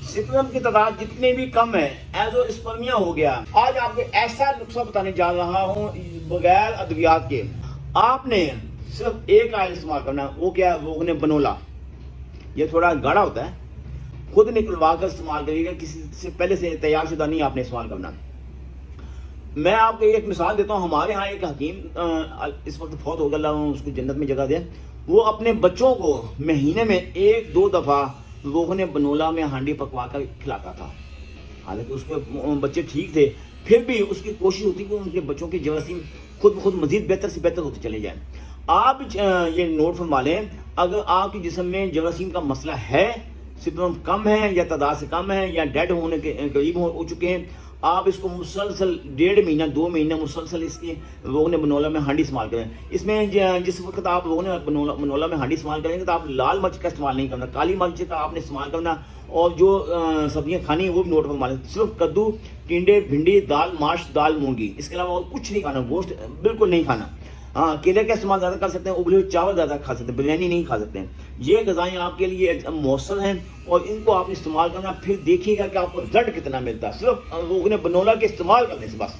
Sperm کی تعداد جتنی بھی کم ہے ایزو اسپرمیا ہو گیا. آج آپ کو ایسا نسخہ بتانے جا رہا ہوں بغیر ادویات کے. آپ نے صرف ایک آئل استعمال کرنا ہے, وہ کیا ہے, روغن بنولا. یہ تھوڑا گاڑھا ہوتا ہے, خود نکلوا کر استعمال کریے گا, کسی سے پہلے سے تیار شدہ نہیں آپ نے استعمال کرنا. میں آپ کو ایک مثال دیتا ہوں. ہمارے ہاں ایک حکیم اس وقت فوت ہو گیا, اللہ اس کو جنت میں جگہ دے, وہ اپنے بچوں کو مہینے میں 1-2 دفعہ روغن بنولا میں ہانڈی پکوا کر کھلاتا تھا. حالانکہ اس کے بچے ٹھیک تھے, پھر بھی اس کی کوشش ہوتی کہ ان کے بچوں کے جراثیم خود بخود مزید بہتر سے بہتر ہوتے چلے جائیں. آپ یہ نوٹ فرما لیں, اگر آپ کے جسم میں جراثیم کا مسئلہ ہے, سپرم کم ہے یا تعداد سے کم ہے یا ڈیڈ ہونے کے قریب ہو چکے ہیں, آپ اس کو مسلسل 1.5 مہینہ 2 مہینہ مسلسل اس کی روغن بنولا میں ہانڈی استعمال کریں. اس میں جس وقت آپ روغن بنولا میں ہانڈی استعمال کریں گے تو آپ لال مرچ کا استعمال نہیں کرنا, کالی مرچ کا آپ نے استعمال کرنا. اور جو سبزیاں کھانی ہیں وہ بھی نوٹ فرما لیں, صرف کدو, ٹنڈے, بھنڈی, دال ماش, دال مونگی, اس کے علاوہ اور کچھ نہیں کھانا, گوشت بالکل نہیں کھانا. ہاں, کیلے کا استعمال زیادہ کر سکتے ہیں, ابلے ہوئے چاول زیادہ کھا سکتے ہیں, بریانی نہیں کھا سکتے ہیں. یہ غذائیں آپ کے لیے مؤثر ہیں اور ان کو آپ استعمال کرنا, پھر دیکھیے گا کہ آپ کو رزلٹ کتنا ملتا ہے صرف روغن بنولا کے استعمال کرنے سے. بس